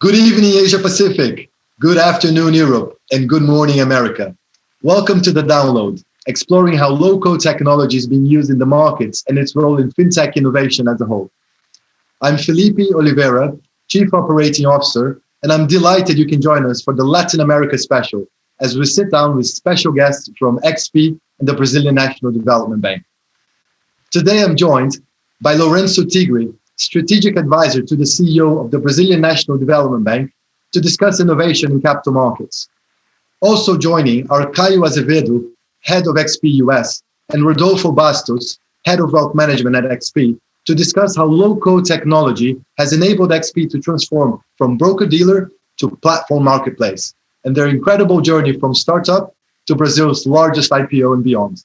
Good evening, Asia Pacific. Good afternoon, Europe. And good morning, America. Welcome to The Download, exploring how low-code technology is being used in the markets and its role in fintech innovation as a whole. I'm Felipe Oliveira, Chief Operating Officer, and I'm delighted you can join us for the Latin America special as we sit down with special guests from Expo and the Brazilian National Development Bank. Today, I'm joined by Lourenço Tigre, Strategic Advisor to the CEO of the Brazilian National Development Bank, to discuss innovation in capital markets. Also joining are Caio Azevedo, Head of XP US, and Rodolfo Bastos, Head of Wealth Management at XP, to discuss how low-code technology has enabled XP to transform from broker-dealer to platform marketplace, and their incredible journey from startup to Brazil's largest IPO and beyond.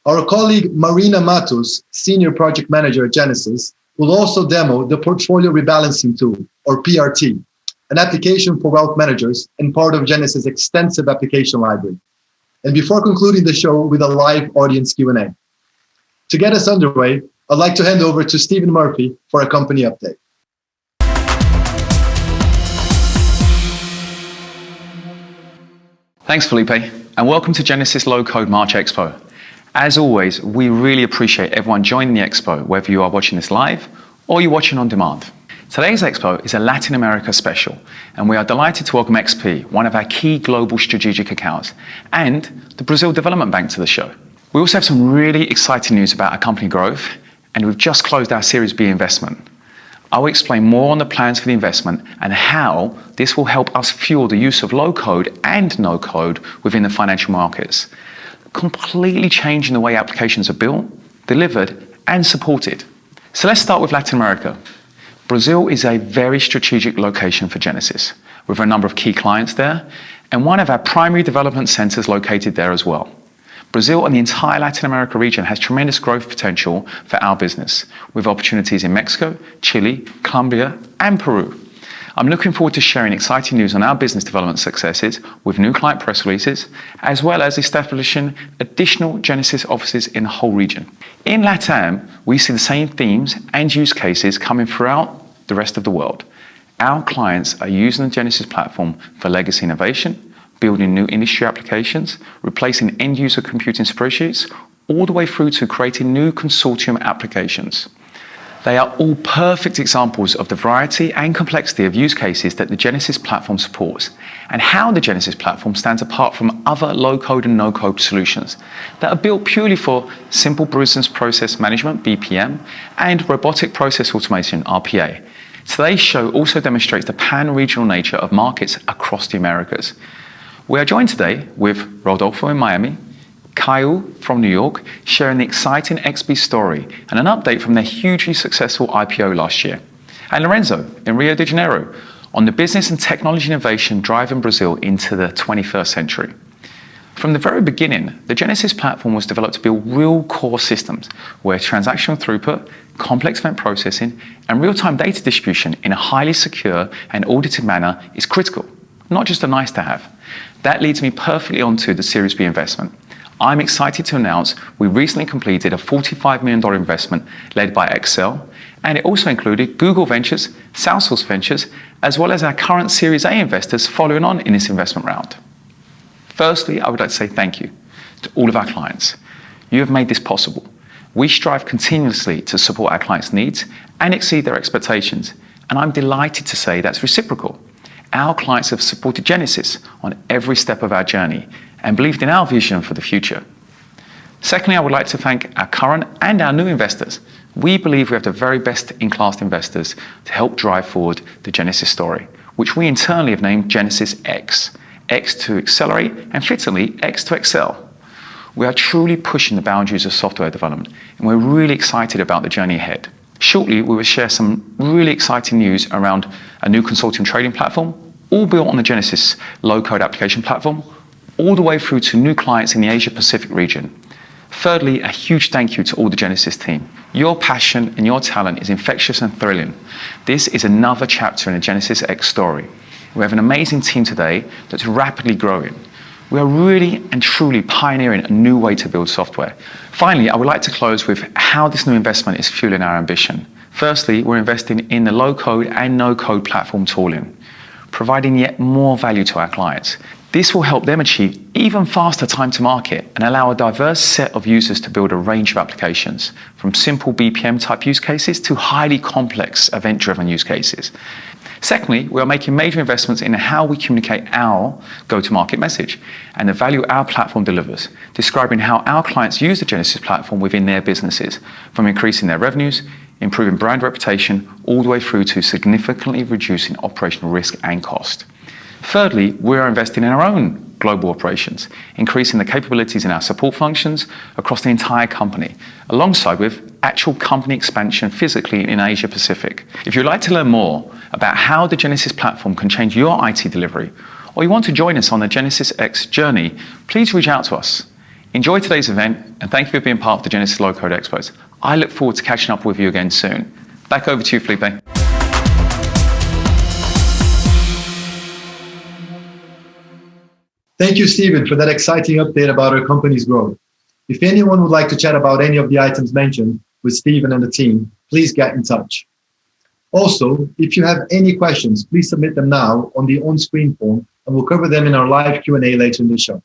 Our colleague Marina Matos, Senior Project Manager at Genesis, will also demo the Portfolio Rebalancing Tool, or PRT, an application for wealth managers and part of Genesis' extensive application library. And before concluding the show with a live audience Q&A. To get us underway, I'd like to hand over to Stephen Murphy for a company update. Thanks, Felipe, and welcome to Genesis Low Code March Expo. As always, we really appreciate everyone joining the Expo, whether you are watching this live or you're watching on demand. Today's Expo is a Latin America special, and we are delighted to welcome XP, one of our key global strategic accounts, and the Brazil Development Bank to the show. We also have some really exciting news about our company growth, and we've just closed our Series B investment. I will explain more on the plans for the investment and how this will help us fuel the use of low code and no code within the financial markets, completely changing the way applications are built, delivered, and supported. So let's start with Latin America. Brazil is a very strategic location for Genesis, with a number of key clients there, and one of our primary development centers located there as well. Brazil and the entire Latin America region has tremendous growth potential for our business, with opportunities in Mexico, Chile, Colombia, and Peru. I'm looking forward to sharing exciting news on our business development successes with new client press releases, as well as establishing additional Genesis offices in the whole region. In LATAM, we see the same themes and use cases coming throughout the rest of the world. Our clients are using the Genesis platform for legacy innovation, building new industry applications, replacing end-user computing spreadsheets, all the way through to creating new consortium applications. They are all perfect examples of the variety and complexity of use cases that the Genesis platform supports, and how the Genesis platform stands apart from other low-code and no-code solutions that are built purely for simple business process management, BPM, and robotic process automation, RPA. Today's show also demonstrates the pan-regional nature of markets across the Americas. We are joined today with Rodolfo in Miami, Caio from New York, sharing the exciting XP story and an update from their hugely successful IPO last year, and Lourenço in Rio de Janeiro on the business and technology innovation driving Brazil into the 21st century. From the very beginning, the Genesis platform was developed to build real core systems where transactional throughput, complex event processing, and real-time data distribution in a highly secure and audited manner is critical, not just a nice to have. That leads me perfectly onto the Series B investment. I'm excited to announce we recently completed a $45 million investment led by Excel, and it also included Google Ventures, Salesforce Ventures, as well as our current Series A investors following on in this investment round. Firstly, I would like to say thank you to all of our clients. You have made this possible. We strive continuously to support our clients' needs and exceed their expectations, and I'm delighted to say that's reciprocal. Our clients have supported Genesis on every step of our journey and believed in our vision for the future. Secondly, I would like to thank our current and our new investors. We believe we have the very best-in-class investors to help drive forward the Genesis story, which we internally have named Genesis X. X to accelerate, and fittingly, X to excel. We are truly pushing the boundaries of software development, and we're really excited about the journey ahead. Shortly, we will share some really exciting news around a new consulting trading platform, all built on the Genesis low-code application platform, all the way through to new clients in the Asia Pacific region. Thirdly, a huge thank you to all the Genesis team. Your passion and your talent is infectious and thrilling. This is another chapter in the Genesis X story. We have an amazing team today that's rapidly growing. We are really and truly pioneering a new way to build software. Finally, I would like to close with how this new investment is fueling our ambition. Firstly, we're investing in the low-code and no-code platform tooling, providing yet more value to our clients. This will help them achieve even faster time to market and allow a diverse set of users to build a range of applications, from simple BPM type use cases to highly complex event-driven use cases. Secondly, we are making major investments in how we communicate our go-to-market message and the value our platform delivers, describing how our clients use the Genesys platform within their businesses, from increasing their revenues, improving brand reputation, all the way through to significantly reducing operational risk and cost. Thirdly, we are investing in our own global operations, increasing the capabilities in our support functions across the entire company, alongside with actual company expansion physically in Asia Pacific. If you'd like to learn more about how the Genesys platform can change your IT delivery, or you want to join us on the Genesys X journey, please reach out to us. Enjoy today's event, and thank you for being part of the Genesys Low Code Expos. I look forward to catching up with you again soon. Back over to you, Felipe. Thank you, Stephen, for that exciting update about our company's growth. If anyone would like to chat about any of the items mentioned with Stephen and the team, please get in touch. Also, if you have any questions, please submit them now on the on-screen form, and we'll cover them in our live Q&A later in the show.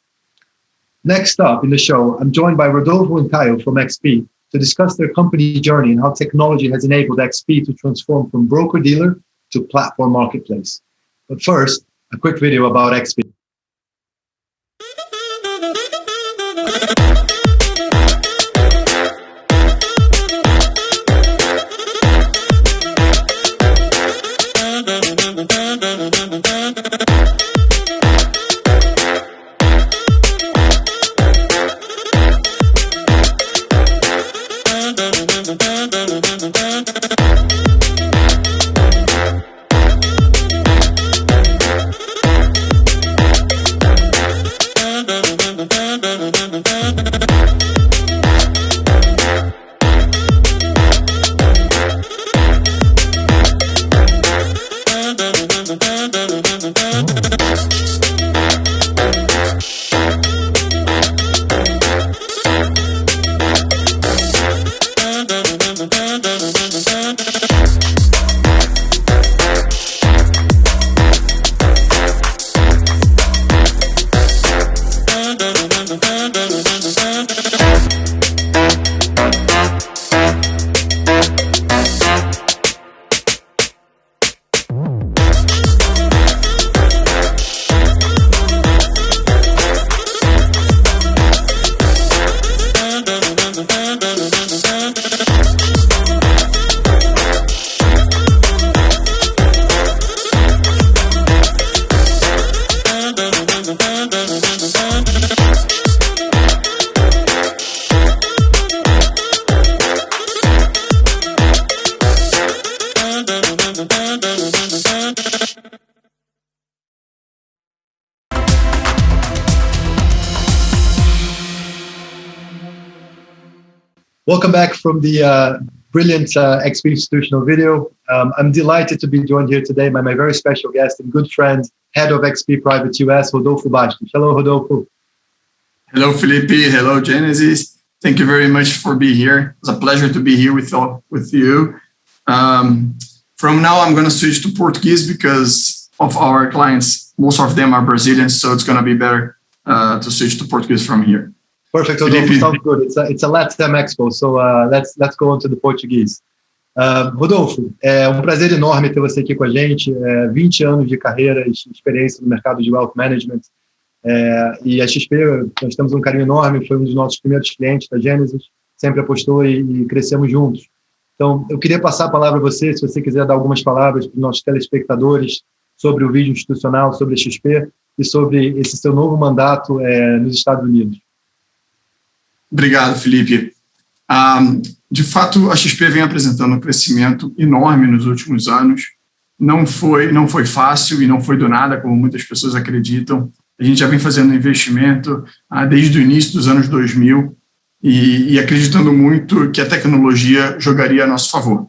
Next up in the show, I'm joined by Rodolfo and Caio from XP to discuss their company journey and how technology has enabled XP to transform from broker-dealer to platform marketplace. But first, a quick video about XP. Welcome back from the brilliant XP institutional video. I'm delighted to be joined here today by my very special guest and good friend, Head of XP Private US, Rodolfo Bastos. Hello, Rodolfo. Hello, Felipe. Hello, Genesys. Thank you very much for being here. It's a pleasure to be here with you. From now, I'm going to switch to Portuguese because of our clients. Most of them are Brazilians, so it's going to be better to switch to Portuguese from here. Perfect, Rodolfo. Sounds good. It's a LATAM Expo, so let's go on to the Portuguese. Rodolfo, é um prazer enorme ter você aqui com a gente. 20 anos de carreira e experiência no mercado de wealth management. E a XP, nós temos um carinho enorme, foi um dos nossos primeiros clientes da Genesys, sempre apostou e crescemos juntos. Então, eu queria passar a palavra a você, se você quiser dar algumas palavras para os nossos telespectadores sobre o vídeo institucional, sobre a XP e sobre esse seu novo mandato nos Estados Unidos. Obrigado, Felipe. De fato, a XP vem apresentando um crescimento enorme nos últimos anos. Não foi fácil e não foi do nada, como muitas pessoas acreditam. A gente já vem fazendo investimento desde o início dos anos 2000 e acreditando muito que a tecnologia jogaria a nosso favor.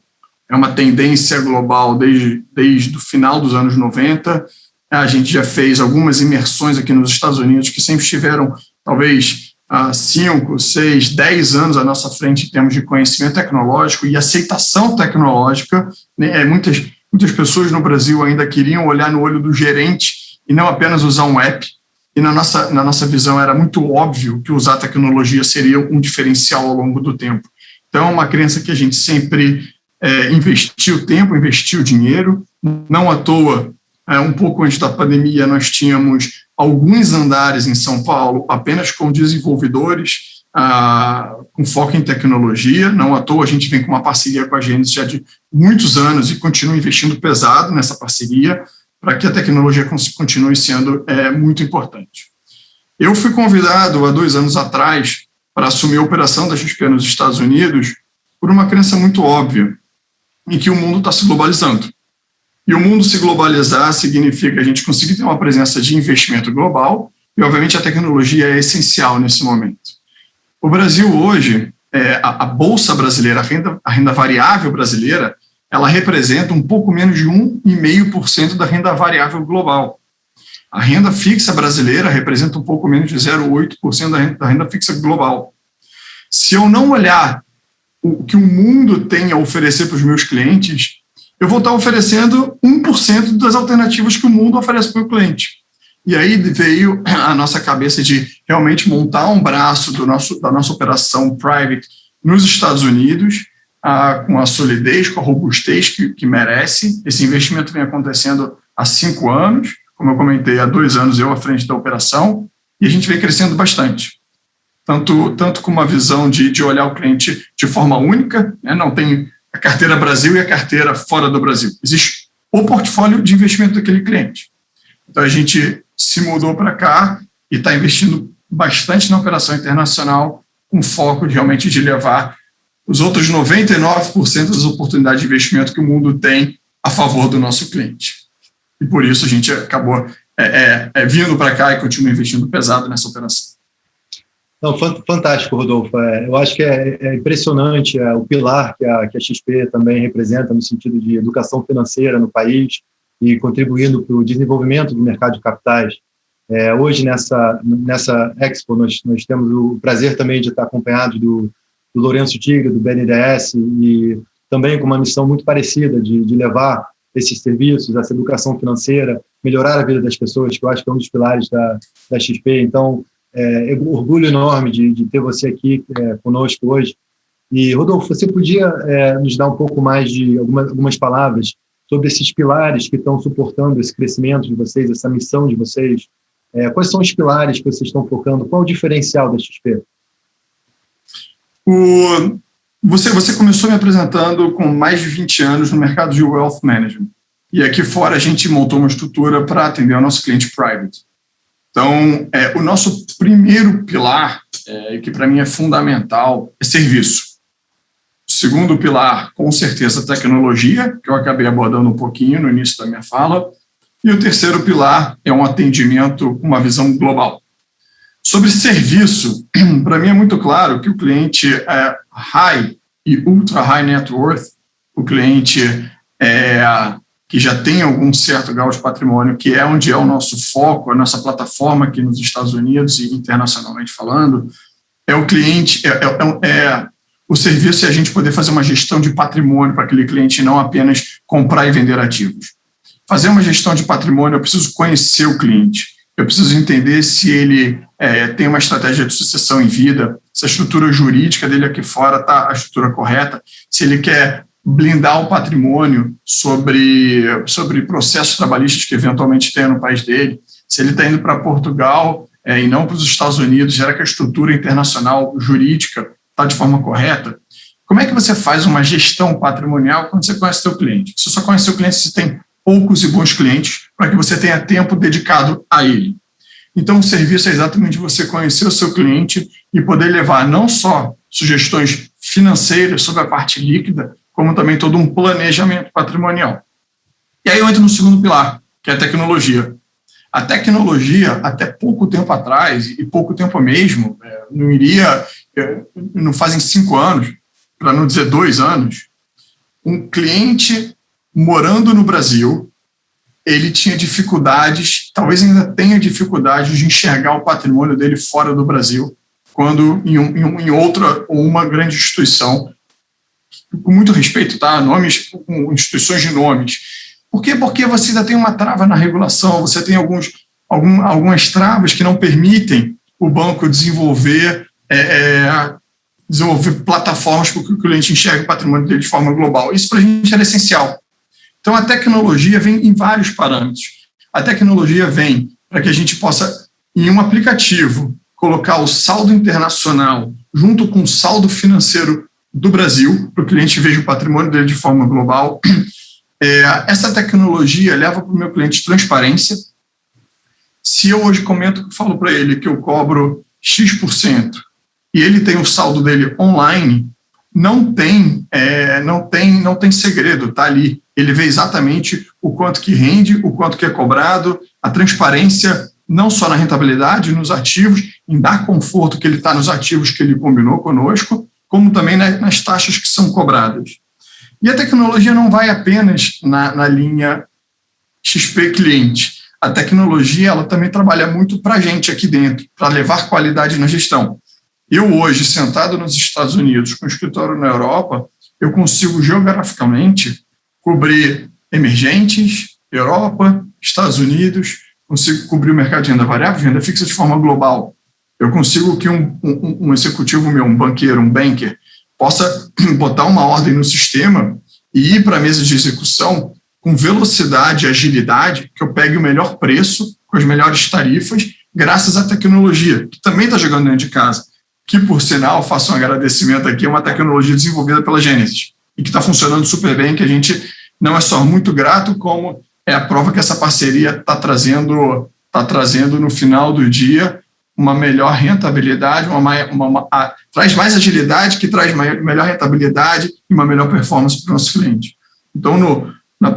É uma tendência global desde o final dos anos 90. A gente já fez algumas imersões aqui nos Estados Unidos que sempre estiveram, talvez, 5, 6, 10 anos à nossa frente em termos de conhecimento tecnológico e aceitação tecnológica, né? Muitas pessoas no Brasil ainda queriam olhar no olho do gerente e não apenas usar um app, e na nossa visão era muito óbvio que usar tecnologia seria um diferencial ao longo do tempo. Então, é uma crença que a gente sempre investiu tempo, investiu dinheiro. Não à toa, um pouco antes da pandemia, nós tínhamos alguns andares em São Paulo apenas com desenvolvedores, com foco em tecnologia. Não à toa, a gente vem com uma parceria com a Gênesis já de muitos anos e continua investindo pesado nessa parceria para que a tecnologia continue sendo muito importante. Eu fui convidado há 2 anos atrás para assumir a operação da XP nos Estados Unidos por uma crença muito óbvia, em que o mundo está se globalizando. E o mundo se globalizar significa a gente conseguir ter uma presença de investimento global e, obviamente, a tecnologia é essencial nesse momento. O Brasil hoje, a Bolsa Brasileira, a renda variável brasileira, ela representa um pouco menos de 1,5% da renda variável global. A renda fixa brasileira representa um pouco menos de 0,8% da renda fixa global. Se eu não olhar o que o mundo tem a oferecer para os meus clientes, eu vou estar oferecendo 1% das alternativas que o mundo oferece para o cliente. E aí veio a nossa cabeça de realmente montar um braço da nossa operação private nos Estados Unidos, com a solidez, com a robustez que merece. Esse investimento vem acontecendo há 5 anos, como eu comentei, há 2 anos eu à frente da operação, e a gente vem crescendo bastante. Tanto com uma visão de olhar o cliente de forma única, né? Não tem a carteira Brasil e a carteira fora do Brasil. Existe o portfólio de investimento daquele cliente. Então, a gente se mudou para cá e está investindo bastante na operação internacional, com foco realmente de levar os outros 99% das oportunidades de investimento que o mundo tem a favor do nosso cliente. E por isso a gente acabou vindo para cá e continua investindo pesado nessa operação. Não, fantástico, Rodolfo. Eu acho que é impressionante o pilar que a XP também representa no sentido de educação financeira no país e contribuindo para o desenvolvimento do mercado de capitais. Hoje, nessa Expo, nós temos o prazer também de estar acompanhados do Lourenço Tigre, do BNDES, e também com uma missão muito parecida de levar esses serviços, essa educação financeira, melhorar a vida das pessoas, que eu acho que é um dos pilares da XP. Então, orgulho enorme de ter você aqui conosco hoje. E, Rodolfo, você podia nos dar um pouco mais de algumas palavras sobre esses pilares que estão suportando esse crescimento de vocês, essa missão de vocês? Quais são os pilares que vocês estão focando? Qual o diferencial da XP? Você começou me apresentando com mais de 20 anos no mercado de Wealth Management. E aqui fora a gente montou uma estrutura para atender o nosso cliente private. Então, o nosso primeiro pilar, que para mim é fundamental, é serviço. O segundo pilar, com certeza, tecnologia, que eu acabei abordando um pouquinho no início da minha fala. E o terceiro pilar é um atendimento com uma visão global. Sobre serviço, para mim é muito claro que o cliente high e ultra high net worth, o cliente que já tem algum certo grau de patrimônio, que é onde é o nosso foco, a nossa plataforma aqui nos Estados Unidos e internacionalmente falando, o cliente, o serviço é a gente poder fazer uma gestão de patrimônio para aquele cliente, não apenas comprar e vender ativos. Fazer uma gestão de patrimônio, eu preciso conhecer o cliente, eu preciso entender se ele tem uma estratégia de sucessão em vida, se a estrutura jurídica dele aqui fora está a estrutura correta, se ele quer blindar o patrimônio sobre processos trabalhistas que eventualmente tenha no país dele, se ele está indo para Portugal e não para os Estados Unidos, será que a estrutura internacional jurídica está de forma correta? Como é que você faz uma gestão patrimonial quando você conhece o seu cliente? Você só conhece o seu cliente se tem poucos e bons clientes para que você tenha tempo dedicado a ele. Então, o serviço é exatamente você conhecer o seu cliente e poder levar não só sugestões financeiras sobre a parte líquida, como também todo um planejamento patrimonial. E aí eu entro no segundo pilar, que é a tecnologia. A tecnologia, até pouco tempo atrás, e pouco tempo mesmo, não fazem 5 anos, para não dizer 2 anos, um cliente morando no Brasil, ele tinha dificuldades, talvez ainda tenha dificuldades de enxergar o patrimônio dele fora do Brasil, quando em outra ou uma grande instituição, com muito respeito, tá? Nomes, instituições de nomes. Por quê? Porque você ainda tem uma trava na regulação, você tem algumas travas que não permitem o banco desenvolver plataformas para que o cliente enxergue o patrimônio dele de forma global. Isso para a gente era essencial. Então, a tecnologia vem em vários parâmetros. A tecnologia vem para que a gente possa, em um aplicativo, colocar o saldo internacional junto com o saldo financeiro do Brasil, para o cliente veja o patrimônio dele de forma global. Essa tecnologia leva para o meu cliente transparência. Se eu hoje falo para ele que eu cobro X% e ele tem o saldo dele online, não tem segredo, está ali. Ele vê exatamente o quanto que rende, o quanto que é cobrado, a transparência não só na rentabilidade, nos ativos, em dar conforto que ele está nos ativos que ele combinou conosco, como também nas taxas que são cobradas. E a tecnologia não vai apenas na linha XP cliente. A tecnologia ela também trabalha muito para a gente aqui dentro, para levar qualidade na gestão. Eu hoje, sentado nos Estados Unidos, com escritório na Europa, eu consigo geograficamente cobrir emergentes, Europa, Estados Unidos, consigo cobrir o mercado de renda variável, de renda fixa de forma global. Eu consigo que um executivo meu, um banqueiro, um banker, possa botar uma ordem no sistema e ir para a mesa de execução com velocidade e agilidade, que eu pegue o melhor preço, com as melhores tarifas, graças à tecnologia, que também está chegando dentro de casa, que, por sinal, faço um agradecimento aqui, é uma tecnologia desenvolvida pela Gênesis, e que está funcionando super bem, que a gente não é só muito grato, como é a prova que essa parceria está trazendo no final do dia uma melhor rentabilidade, traz mais agilidade, que traz melhor rentabilidade e uma melhor performance para o nosso cliente. Então,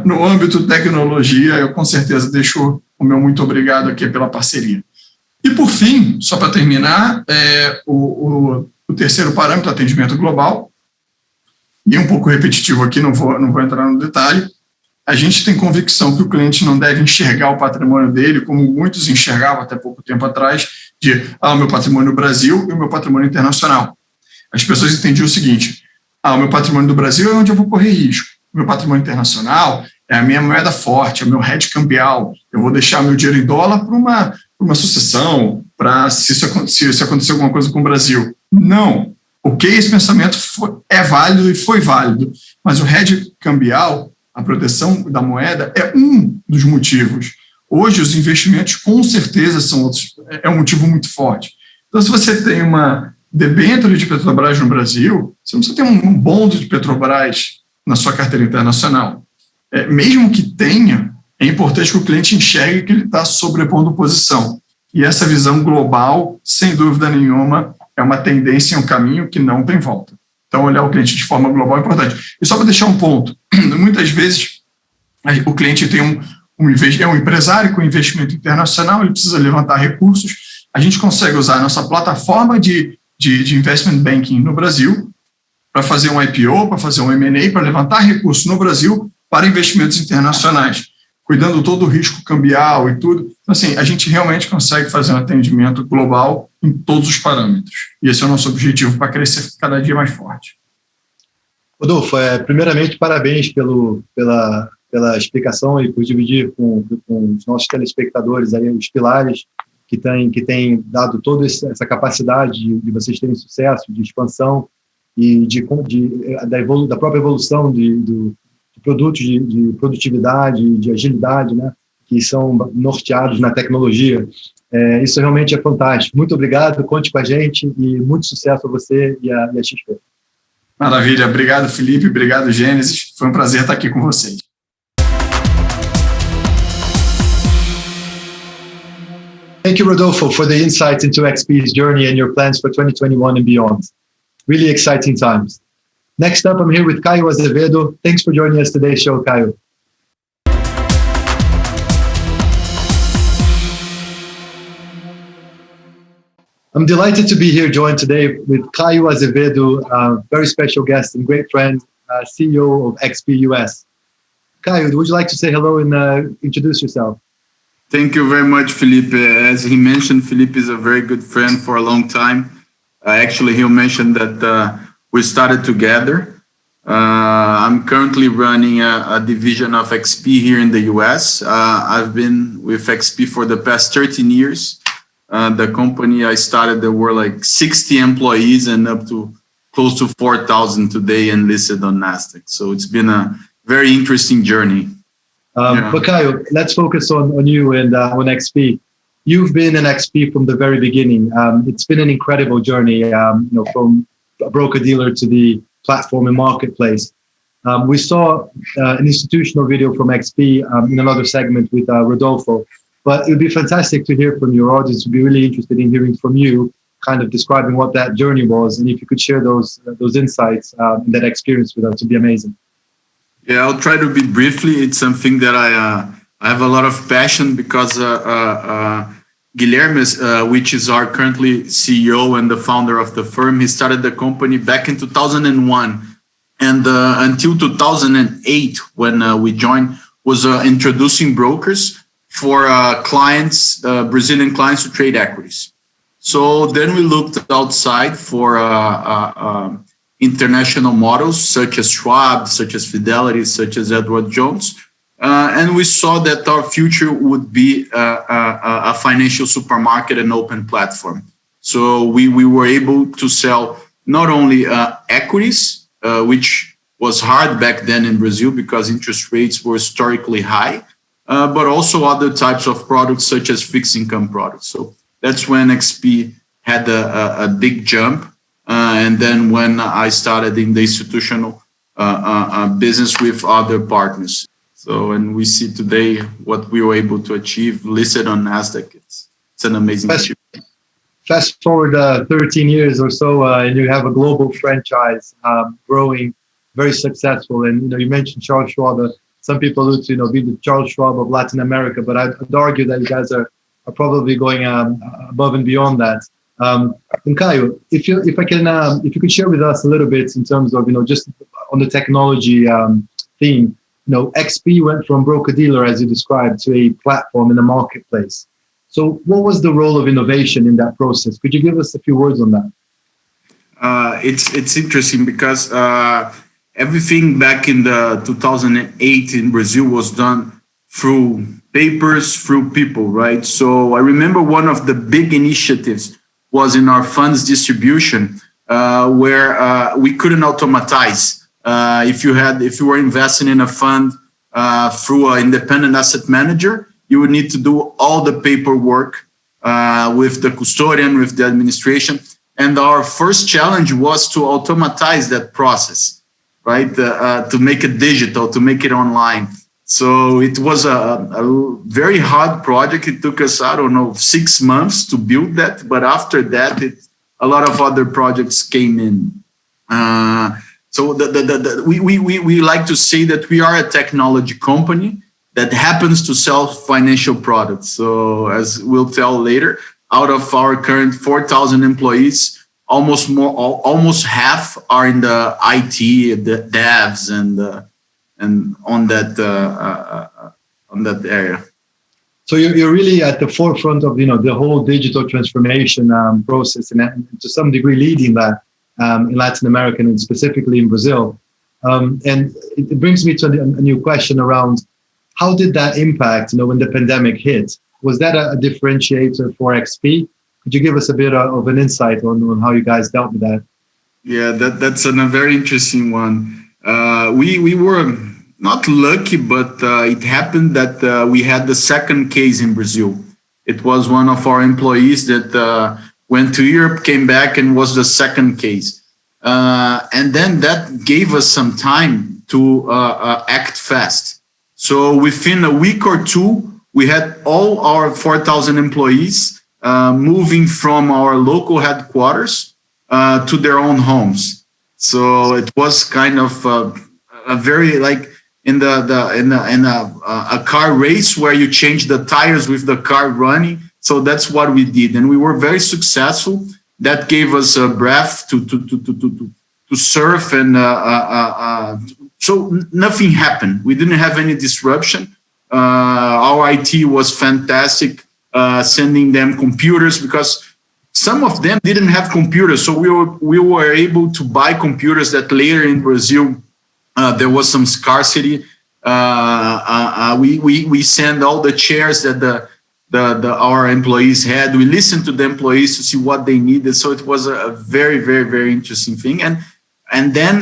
no âmbito de tecnologia, eu com certeza deixo o meu muito obrigado aqui pela parceria. E, por fim, só para terminar, o terceiro parâmetro, atendimento global, e um pouco repetitivo aqui, não vou entrar no detalhe. A gente tem convicção que o cliente não deve enxergar o patrimônio dele, como muitos enxergavam até pouco tempo atrás, o meu patrimônio no Brasil e o meu patrimônio internacional. As pessoas entendiam o seguinte: o meu patrimônio do Brasil é onde eu vou correr risco. O meu patrimônio internacional é a minha moeda forte, é o meu hedge cambial. Eu vou deixar meu dinheiro em dólar para uma sucessão, para se acontecer alguma coisa com o Brasil. Não. Ok, esse pensamento é válido e foi válido, mas o hedge cambial, a proteção da moeda, é um dos motivos. Hoje, os investimentos, com certeza, são outros, é um motivo muito forte. Então, se você tem uma debênture de Petrobras no Brasil, você não precisa ter um bond de Petrobras na sua carteira internacional. Mesmo que tenha, é importante que o cliente enxergue que ele está sobrepondo posição. E essa visão global, sem dúvida nenhuma, é uma tendência e um caminho que não tem volta. Então, olhar o cliente de forma global é importante. E só para deixar um ponto, muitas vezes o cliente tem um empresário com investimento internacional, ele precisa levantar recursos, a gente consegue usar a nossa plataforma de investment banking no Brasil para fazer um IPO, para fazer um M&A, para levantar recursos no Brasil para investimentos internacionais, cuidando todo o risco cambial e tudo. Então, assim, a gente realmente consegue fazer um atendimento global em todos os parâmetros. E esse é o nosso objetivo para crescer cada dia mais forte. Rodolfo, primeiramente, parabéns pela explicação e por dividir com os nossos telespectadores aí os pilares que têm dado toda essa capacidade de vocês terem sucesso, de expansão e da própria evolução de produtos de produtividade, de agilidade, né, que são norteados na tecnologia. Isso realmente é fantástico. Muito obrigado, conte com a gente e muito sucesso a você e a XP. Maravilha, obrigado, Felipe, obrigado, Gênesis. Foi um prazer estar aqui com vocês. Thank you, Rodolfo, for the insights into XP's journey and your plans for 2021 and beyond. Really exciting times. Next up, I'm here with Caio Azevedo. Thanks for joining us today's show, Caio. I'm delighted to be here joined today with Caio Azevedo, a very special guest and great friend, CEO of XP US. Caio, would you like to say hello and introduce yourself? Thank you very much, Felipe. As he mentioned, Felipe is a very good friend for a long time. Actually, he mentioned that we started together. I'm currently running a division of XP here in the US. I've been with XP for the past 13 years. The company I started, there were like 60 employees and up to close to 4,000 today and listed on NASDAQ. So it's been a very interesting journey. But Caio, let's focus on you and on XP. You've been an XP from the very beginning. It's been an incredible journey, from a broker-dealer to the platform and marketplace. We saw an institutional video from XP in another segment with Rodolfo, but it would be fantastic to hear from your audience. Would be really interested in hearing from you, kind of describing what that journey was, and if you could share those insights and that experience with us, it'd be amazing. Yeah, I'll try to be briefly. It's something that I have a lot of passion because Guilherme, which is our currently CEO and the founder of the firm, he started the company back in 2001. And until 2008, when we joined, was introducing brokers for clients, Brazilian clients to trade equities. So then we looked outside for international models such as Schwab, such as Fidelity, such as Edward Jones. And we saw that our future would be a financial supermarket and open platform. So we were able to sell not only equities, which was hard back then in Brazil because interest rates were historically high, but also other types of products such as fixed income products. So that's when XP had a big jump. And then when I started in the institutional business with other partners. So, and we see today what we were able to achieve listed on NASDAQ. It's an amazing achievement. Fast forward 13 years or so, and you have a global franchise growing, very successful. And you mentioned Charles Schwab. Some people allude to be the Charles Schwab of Latin America, but I'd argue that you guys are probably going above and beyond that. And Caio, if you could share with us a little bit in terms of just on the technology theme. XP went from broker-dealer, as you described, to a platform in the marketplace. So what was the role of innovation in that process? Could you give us a few words on that? It's interesting because everything back in the 2008 in Brazil was done through papers, through people, right? So I remember one of the big initiatives was in our funds distribution, where we couldn't automatize. If you were investing in a fund through an independent asset manager, you would need to do all the paperwork with the custodian, with the administration. And our first challenge was to automatize that process, right? To make it digital, to make it online. So it was a very hard project. It took us, 6 months to build that. But after that, a lot of other projects came in. So we like to say that we are a technology company that happens to sell financial products. So as we'll tell later, out of our current 4,000 employees, almost half are in the IT, the devs, and on that area. So you're really at the forefront of the whole digital transformation process, and to some degree leading that in Latin America and specifically in Brazil. And it brings me to a new question around how did that impact when the pandemic hit? Was that a differentiator for XP? Could you give us a bit of an insight on how you guys dealt with that? Yeah, that's a very interesting one. We were not lucky, but it happened that we had the second case in Brazil. It was one of our employees that went to Europe, came back, and was the second case. And then that gave us some time to act fast. So within a week or two, we had all our 4,000 employees moving from our local headquarters to their own homes. So it was kind of a very like in a car race where you change the tires with the car running. So that's what we did, and we were very successful. That gave us a breath to surf, and so nothing happened. We didn't have any disruption. Our IT was fantastic, sending them computers because some of them didn't have computers, so we were able to buy computers that later in Brazil there was some scarcity. We send all the chairs that our employees had. We listened to the employees to see what they needed. So it was a very, very, very interesting thing. And then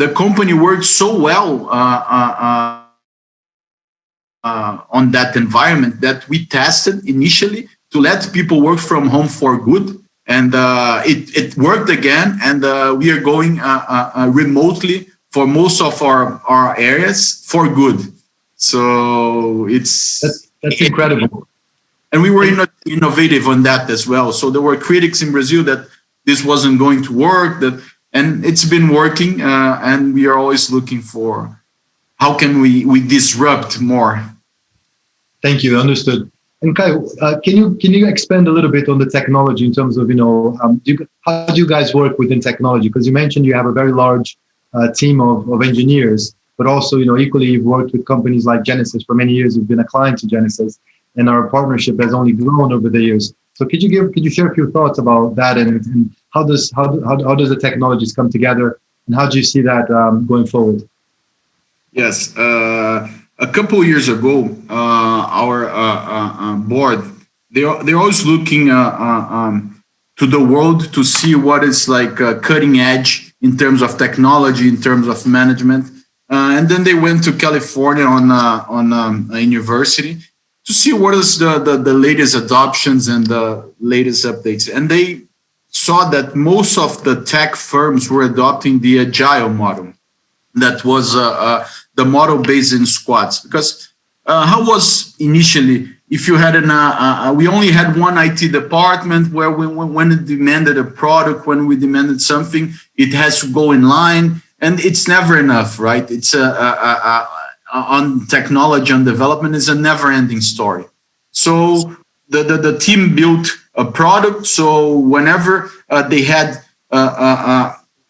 the company worked so well on that environment that we tested initially to let people work from home for good. And it worked again. And we are going remotely for most of our areas for good. So that's incredible. And we were innovative on that as well. So there were critics in Brazil that this wasn't going to work, and it's been working. And we are always looking for how can we disrupt more. Thank you. Understood. And Kai, can you expand a little bit on the technology in terms of, how do you guys work within technology? Because you mentioned you have a very large team of engineers, but also, equally you've worked with companies like Genesis for many years. You've been a client to Genesis, and our partnership has only grown over the years. So could you share a few thoughts about that, and how does the technologies come together, and how do you see that going forward? Yes. A couple of years ago, our board, they're always looking to the world to see what is like cutting edge in terms of technology, in terms of management. And then they went to California on a university to see what is the latest adoptions and the latest updates. And they saw that most of the tech firms were adopting the agile model. That was the model based in squads. Because how was initially, if you had we only had one IT department where when it demanded a product, when we demanded something, it has to go in line. And it's never enough, right? It's on technology and development is a never-ending story. So the team built a product. So whenever they had,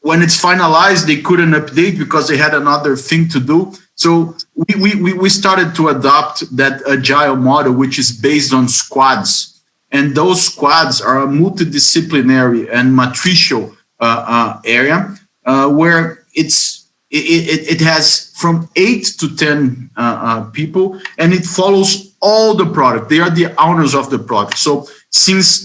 when it's finalized, they couldn't update because they had another thing to do. So we started to adopt that agile model, which is based on squads. And those squads are a multidisciplinary and matricial area where it has from 8 to 10 people, and it follows all the product. They are the owners of the product. So since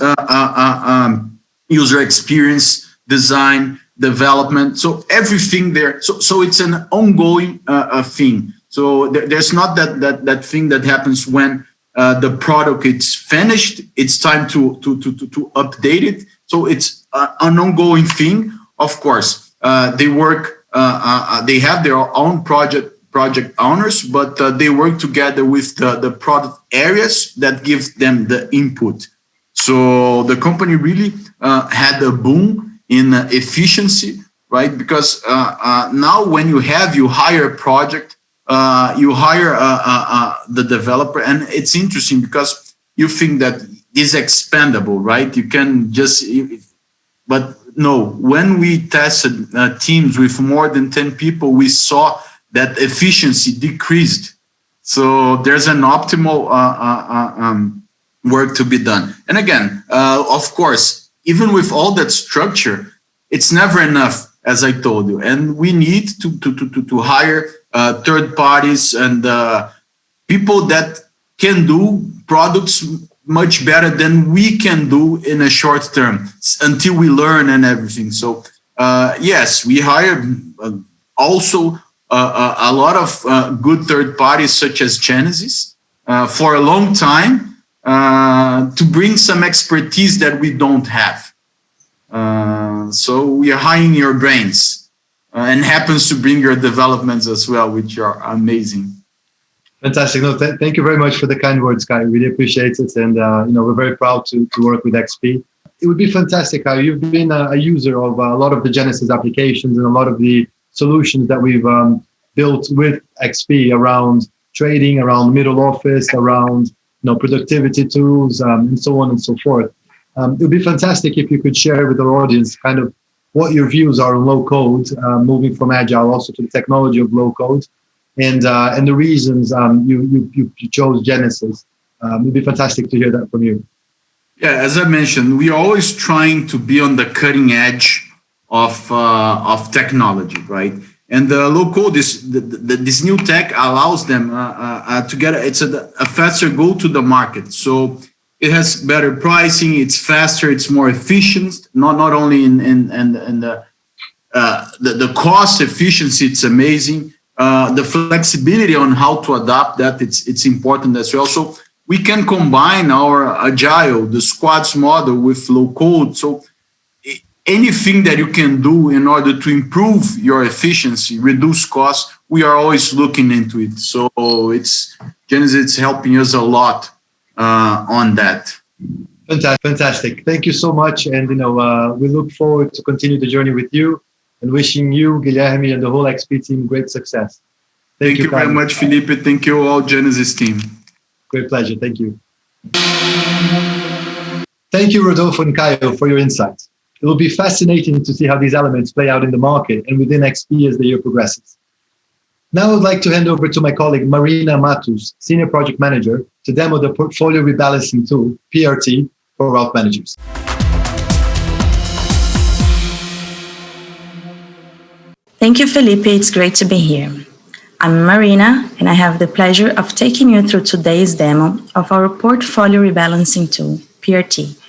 user experience, design, development, so everything there. So it's an ongoing thing. So there's not that thing that happens when the product is finished. It's time to update it. So it's an ongoing thing. Of course, they work. They have their own project owners, but they work together with the product areas that give them the input. So the company really had a boom in efficiency, right? Because now when you hire a project, you hire the developer, and it's interesting because you think that is expandable, right? You can just, but no, when we tested teams with more than 10 people, we saw that efficiency decreased. So there's an optimal work to be done. And again, of course, even with all that structure, it's never enough, as I told you. And we need to hire third parties and people that can do products much better than we can do in a short term until we learn and everything. So yes, we hire also a lot of good third parties such as Genesis for a long time to bring some expertise that we don't have. So we are hiring your brains and happens to bring your developments as well, which are amazing. Fantastic. No, thank you very much for the kind words, Kai. Really appreciate it. And, we're very proud to work with XP. It would be fantastic, Kai. You've been a user of a lot of the Genesis applications and a lot of the solutions that we've built with XP around trading, around middle office, around productivity tools, and so on and so forth. It would be fantastic if you could share with our audience kind of what your views are on low code, moving from agile also to the technology of low code. And the reasons you chose Genesis. It'd be fantastic to hear that from you. Yeah, as I mentioned, we are always trying to be on the cutting edge of technology, right? And the low code, this new tech allows them to get a faster go to the market. So it has better pricing, it's faster, it's more efficient. Not only in the cost efficiency, it's amazing. The flexibility on how to adapt that, it's important as well. So we can combine our agile, the squads model with low code. So anything that you can do in order to improve your efficiency, reduce costs, we are always looking into it. So Genesis, it's helping us a lot on that. Fantastic. Thank you so much. And, we look forward to continue the journey with you and wishing you, Guilherme, and the whole XP team great success. Thank you very much, Felipe. Thank you all Genesis team. Great pleasure. Thank you. Thank you, Rodolfo and Caio, for your insights. It will be fascinating to see how these elements play out in the market and within XP as the year progresses. Now I would like to hand over to my colleague Marina Matus, Senior Project Manager, to demo the Portfolio Rebalancing Tool, PRT, for wealth managers. Thank you, Felipe. It's great to be here. I'm Marina, and I have the pleasure of taking you through today's demo of our Portfolio Rebalancing Tool, PRT,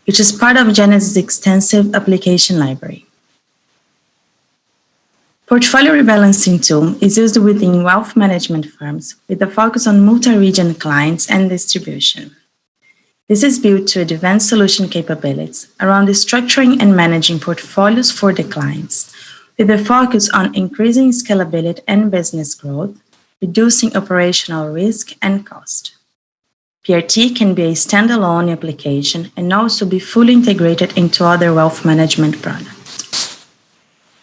which is part of Genesis' extensive application library. Portfolio Rebalancing Tool is used within wealth management firms with a focus on multi-region clients and distribution. This is built to advance solution capabilities around structuring and managing portfolios for the clients, with a focus on increasing scalability and business growth, reducing operational risk and cost. PRT can be a standalone application and also be fully integrated into other wealth management products.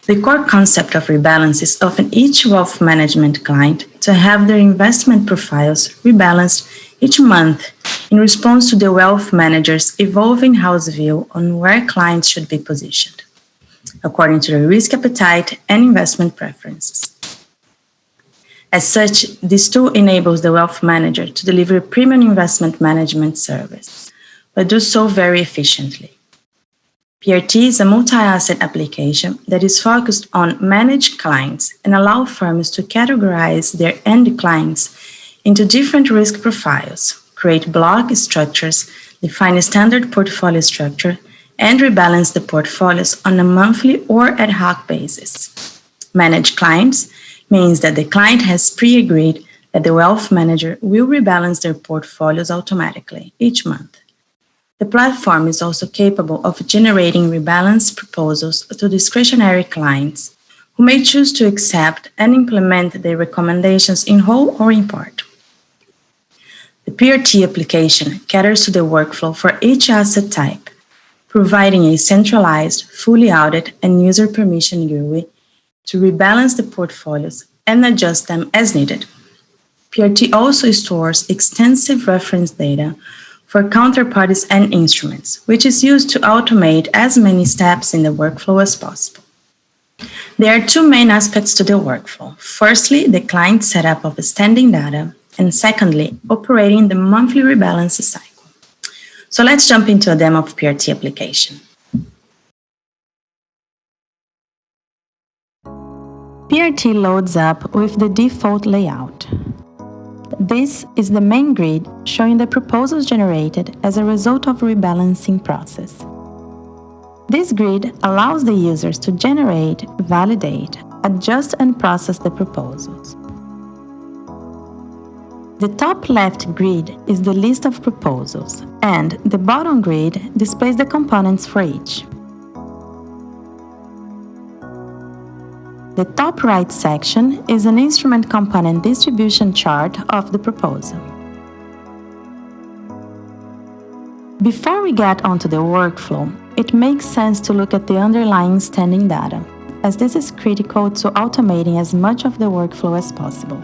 The core concept of rebalance is often each wealth management client to have their investment profiles rebalanced each month in response to the wealth manager's evolving house view on where clients should be positioned, according to their risk appetite and investment preferences. As such, this tool enables the wealth manager to deliver a premium investment management service, but do so very efficiently. PRT is a multi-asset application that is focused on managed clients and allow firms to categorize their end clients into different risk profiles, create block structures, define a standard portfolio structure, and rebalance the portfolios on a monthly or ad hoc basis. Managed clients means that the client has pre-agreed that the wealth manager will rebalance their portfolios automatically each month. The platform is also capable of generating rebalance proposals to discretionary clients who may choose to accept and implement the recommendations in whole or in part. The PRT application caters to the workflow for each asset type, providing a centralized, fully audited, and user permission GUI to rebalance the portfolios and adjust them as needed. PRT also stores extensive reference data for counterparties and instruments, which is used to automate as many steps in the workflow as possible. There are two main aspects to the workflow. Firstly, the client setup of standing data, and secondly, operating the monthly rebalance cycle. So let's jump into a demo of PRT application. PRT loads up with the default layout. This is the main grid showing the proposals generated as a result of a rebalancing process. This grid allows the users to generate, validate, adjust and process the proposals. The top left grid is the list of proposals, and the bottom grid displays the components for each. The top right section is an instrument component distribution chart of the proposal. Before we get onto the workflow, it makes sense to look at the underlying standing data, as this is critical to automating as much of the workflow as possible.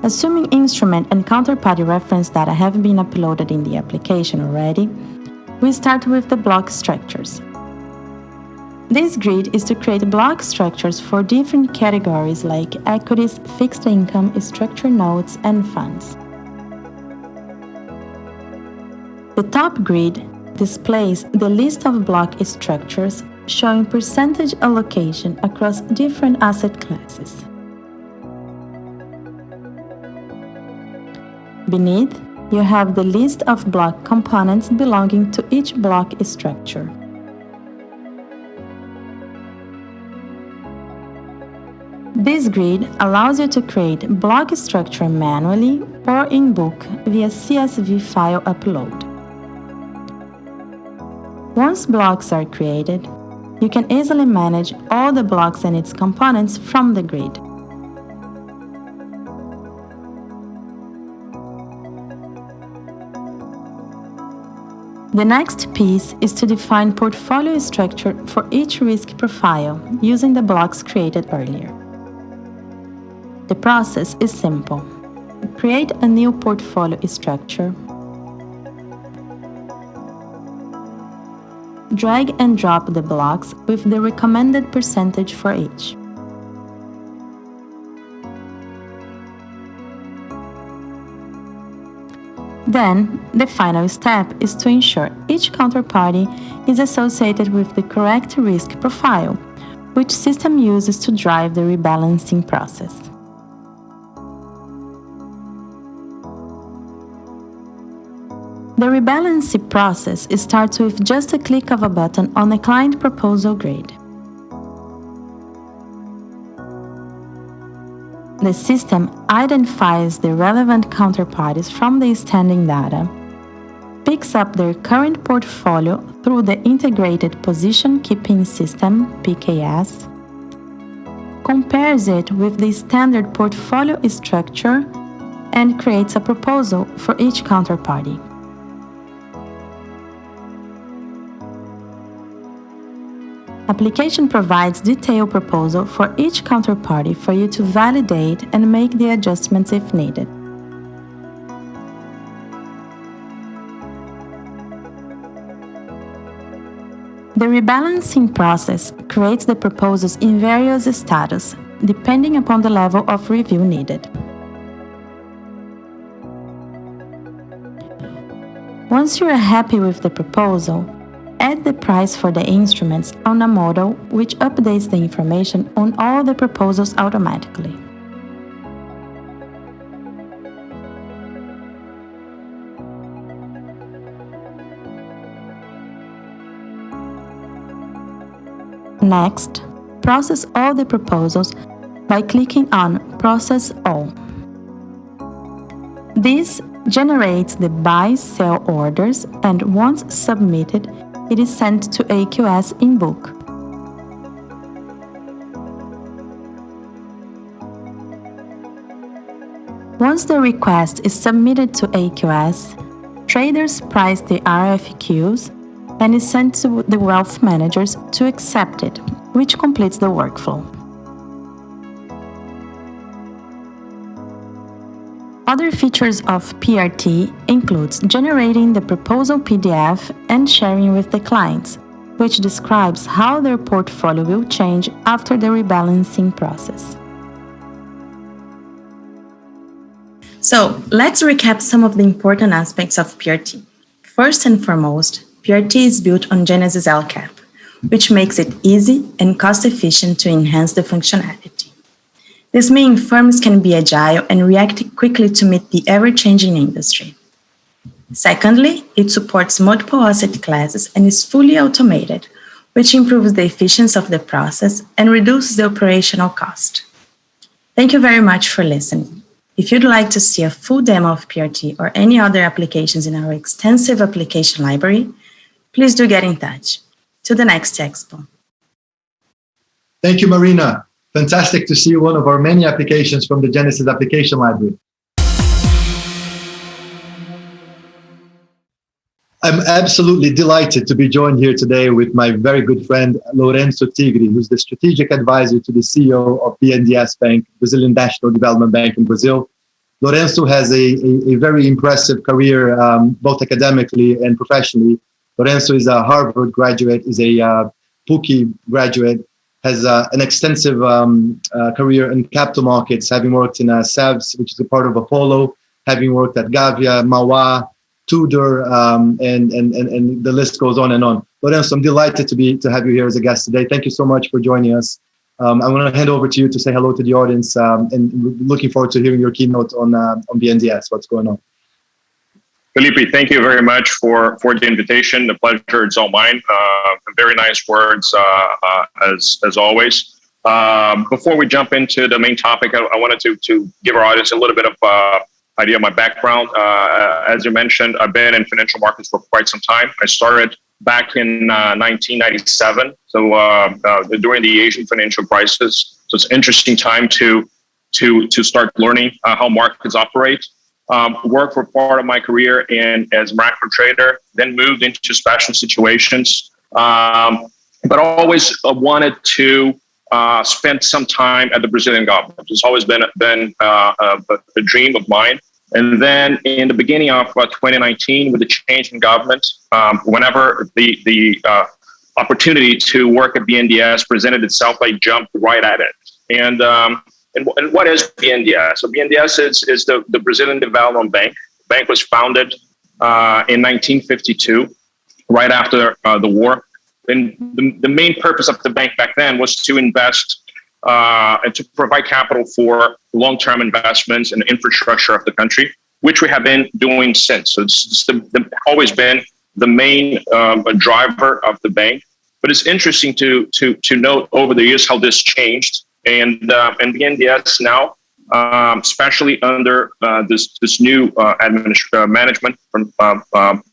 Assuming instrument and counterparty reference data have been uploaded in the application already, we start with the block structures. This grid is to create block structures for different categories like equities, fixed income, structured notes, and funds. The top grid displays the list of block structures showing percentage allocation across different asset classes. Beneath, you have the list of block components belonging to each block structure. This grid allows you to create block structure manually or in bulk via CSV file upload. Once blocks are created, you can easily manage all the blocks and its components from the grid. The next piece is to define portfolio structure for each risk profile using the blocks created earlier. The process is simple. Create a new portfolio structure. Drag and drop the blocks with the recommended percentage for each. Then, the final step is to ensure each counterparty is associated with the correct risk profile, which system uses to drive the rebalancing process. The rebalancing process starts with just a click of a button on a client proposal grid. The system identifies the relevant counterparties from the standing data, picks up their current portfolio through the Integrated Position Keeping System (PKS), compares it with the standard portfolio structure, and creates a proposal for each counterparty. Application provides detailed proposal for each counterparty for you to validate and make the adjustments if needed. The rebalancing process creates the proposals in various status, depending upon the level of review needed. Once you are happy with the proposal, add the price for the instruments on a model which updates the information on all the proposals automatically. Next, process all the proposals by clicking on Process All. This generates the buy-sell orders, and once submitted, it is sent to AQS in bulk. Once the request is submitted to AQS, traders price the RFQs and is sent to the wealth managers to accept it, which completes the workflow. Other features of PRT includes generating the proposal PDF and sharing with the clients, which describes how their portfolio will change after the rebalancing process. So let's recap some of the important aspects of PRT. First and foremost, PRT is built on Genesis LCAP, which makes it easy and cost-efficient to enhance the functionality. This means firms can be agile and react quickly to meet the ever-changing industry. Secondly, it supports multiple asset classes and is fully automated, which improves the efficiency of the process and reduces the operational cost. Thank you very much for listening. If you'd like to see a full demo of PRT or any other applications in our extensive application library, please do get in touch. To the next Expo. Thank you, Marina. Fantastic to see one of our many applications from the Genesis application library. I'm absolutely delighted to be joined here today with my very good friend, Lorenzo Tigri, who's the strategic advisor to the CEO of BNDES Bank, Brazilian National Development Bank in Brazil. Lorenzo has a very impressive career, both academically and professionally. Lorenzo is a Harvard graduate, is a PUC graduate, has an extensive career in capital markets, having worked in SEVS, which is a part of Apollo, having worked at Gavia, Mauá, Tudor, and the list goes on and on. Lorenzo, I'm delighted to have you here as a guest today. Thank you so much for joining us. I'm going to hand over to you to say hello to the audience, and looking forward to hearing your keynote on BNDES. What's going on? Felipe, thank you very much for the invitation. The pleasure is all mine. Very nice words, as always. Before we jump into the main topic, I wanted to give our audience a little bit of idea of my background. As you mentioned, I've been in financial markets for quite some time. I started back in 1997, so during the Asian financial crisis. So it's an interesting time to start learning how markets operate. Worked for part of my career as a macro trader, then moved into special situations, but always wanted to spend some time at the Brazilian government. It's always been a dream of mine. And then in the beginning of 2019, with the change in government, whenever the opportunity to work at BNDES presented itself, I jumped right at it. And what is BNDES? So BNDES is the Brazilian Development Bank. The bank was founded in 1952, right after the war. And the main purpose of the bank back then was to invest and to provide capital for long-term investments in infrastructure of the country, which we have been doing since. So it's always been the main driver of the bank. But it's interesting to note over the years how this changed. And BNDES now, especially under this new management from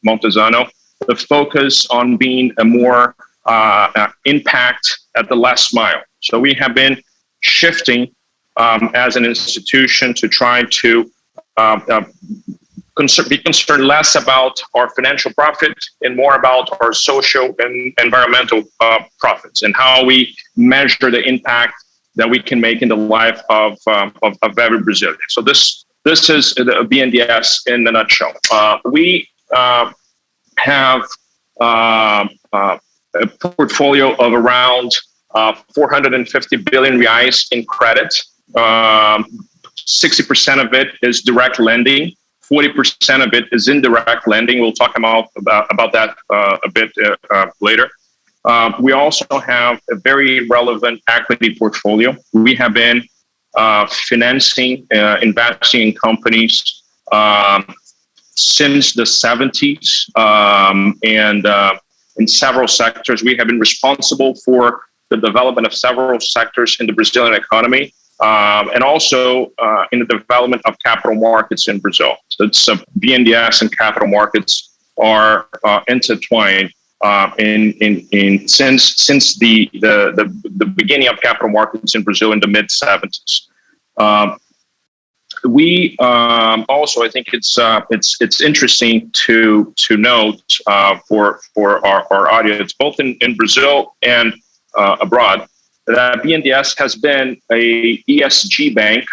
Montezano, the focus on being a more impact at the last mile. So we have been shifting as an institution to try to be concerned less about our financial profit and more about our social and environmental profits, and how we measure the impact that we can make in the life of every Brazilian. So this is the BNDES in a nutshell. We have a portfolio of around 450 billion reais in credit. 60% of it is direct lending. 40% of it is indirect lending. We'll talk about that a bit later. We also have a very relevant equity portfolio. We have been financing, investing in companies since the 70s, and in several sectors. We have been responsible for the development of several sectors in the Brazilian economy, and also in the development of capital markets in Brazil. So it's BNDES and capital markets are intertwined since the beginning of capital markets in Brazil in the mid 70s. We also, I think it's interesting to note for our audience, both in Brazil and abroad, that BNDES has been a ESG bank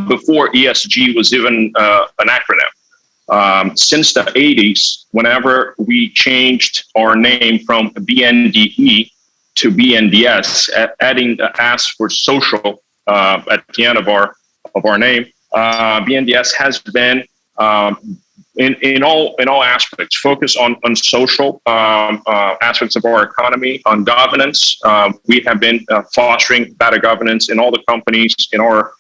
before ESG was even an acronym. Since the 80s, whenever we changed our name from BNDE to BNDES, adding the S for social at the end of our name, BNDES has been in all aspects focused on social aspects of our economy, on governance. We have been fostering better governance in all the companies in our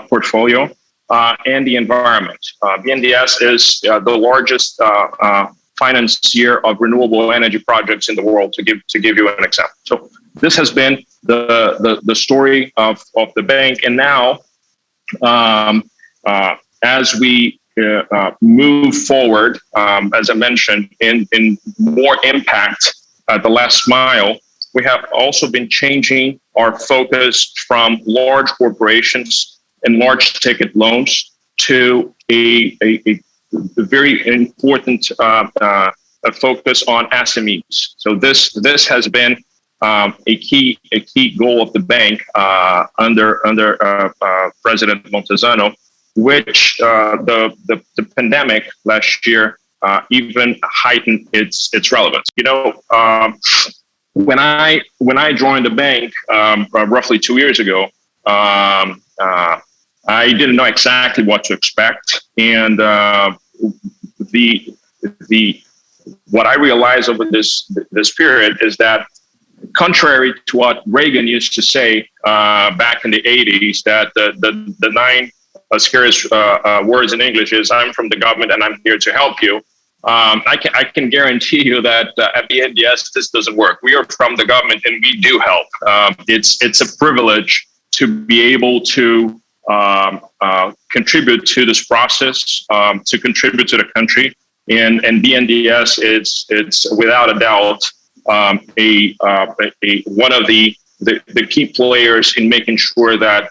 portfolio, and the environment. BNDES is the largest financier of renewable energy projects in the world, to give you an example. So this has been the story of the bank. And now, as we move forward, as I mentioned, in more impact at the last mile, we have also been changing our focus from large corporations and large ticket loans to a very important focus on SMEs. So this has been a key goal of the bank under President Montezano, which the pandemic last year even heightened its relevance. You know, when I joined the bank roughly 2 years ago, I didn't know exactly what to expect, and the what I realized over this period is that, contrary to what Reagan used to say back in the 80s, that the nine scariest words in English is "I'm from the government and I'm here to help you." I can guarantee you that at the NDS this doesn't work. We are from the government and we do help. It's a privilege to be able to contribute to this process, to contribute to the country, and BNDES it's without a doubt one of the key players in making sure that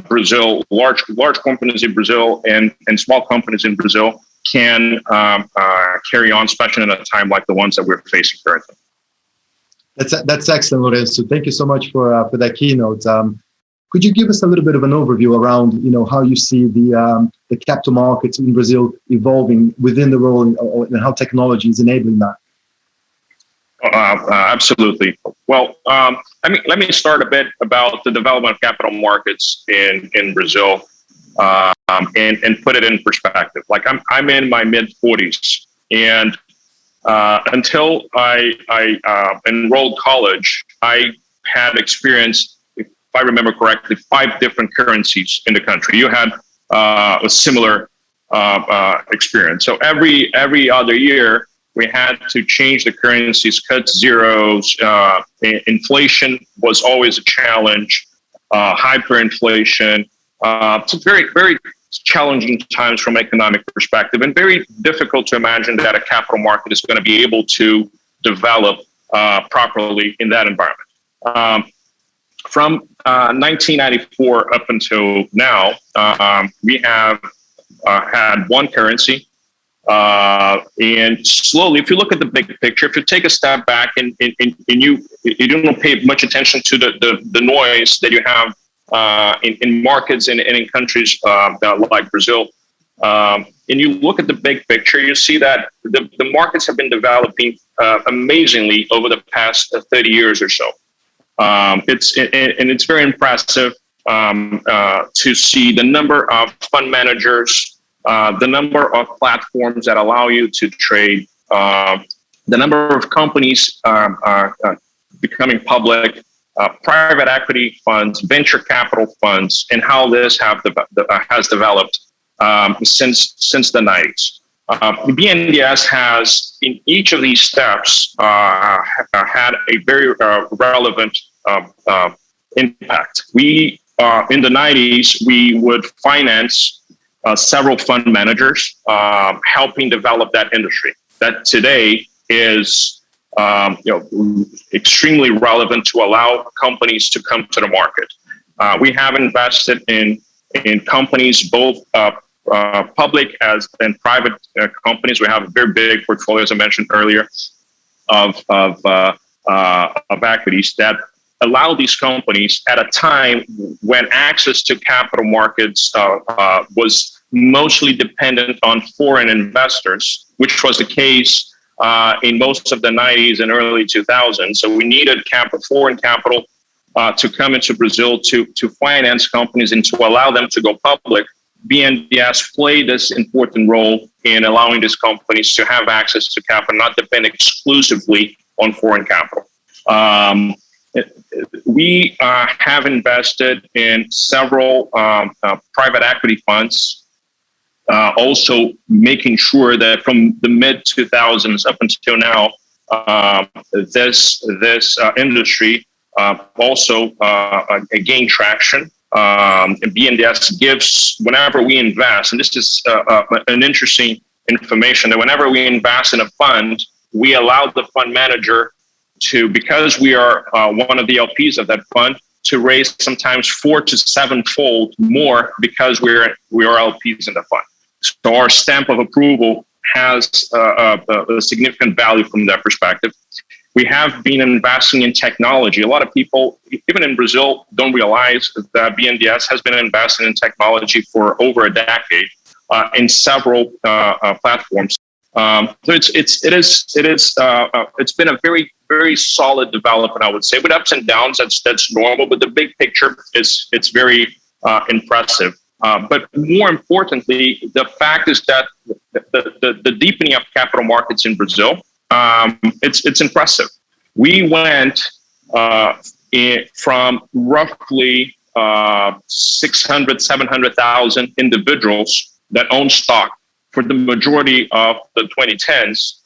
Brazil, large companies in Brazil and small companies in Brazil can carry on, especially in a time like the ones that we're facing currently. That's excellent, Lorenzo. Thank you so much for that keynote. Could you give us a little bit of an overview around, how you see the capital markets in Brazil evolving within the role and how technology is enabling that? Absolutely. Well, let me start a bit about the development of capital markets in Brazil, and put it in perspective. Like I'm in my mid 40s, and until I enrolled college, I had experienced, if I remember correctly, 5 different currencies in the country. You had a similar experience. So every other year, we had to change the currencies, cut zeros. Inflation was always a challenge. Hyperinflation. It's very, very challenging times from an economic perspective, and very difficult to imagine that a capital market is going to be able to develop properly in that environment. From 1994 up until now, we have had one currency. And slowly, if you look at the big picture, if you take a step back and you don't pay much attention to the noise that you have in markets and in countries like Brazil, and you look at the big picture, you see that the markets have been developing amazingly over the past 30 years or so. It's very impressive to see the number of fund managers, the number of platforms that allow you to trade, the number of companies becoming public, private equity funds, venture capital funds, and how this has developed since the 90s. BNDES has, in each of these steps, had a very relevant impact. We, in the 90s, we would finance several fund managers, helping develop that industry. That today is extremely relevant to allow companies to come to the market. We have invested in companies, both public and private companies. We have a very big portfolio, as I mentioned earlier, of equities that allow these companies at a time when access to capital markets was mostly dependent on foreign investors, which was the case in most of the 90s and early 2000s. So we needed foreign capital to come into Brazil to finance companies and to allow them to go public. BNDES played this important role in allowing these companies to have access to capital, not depend exclusively on foreign capital. We have invested in several private equity funds, also making sure that from the mid 2000s up until now, this industry also gained traction. BNDES gives, whenever we invest, and this is an interesting information, that whenever we invest in a fund, we allow the fund manager to, because we are one of the LPs of that fund, to raise sometimes 4 to 7-fold more because we are LPs in the fund. So our stamp of approval has a significant value from that perspective. We have been investing in technology. A lot of people, even in Brazil, don't realize that BNDES has been investing in technology for over a decade in several platforms. So it's been a very, very solid development, I would say, with ups and downs. That's normal, but the big picture it's very impressive. But more importantly, the fact is that the deepening of capital markets in Brazil, it's impressive. We went from roughly 600, 700,000 individuals that own stock for the majority of the 2010s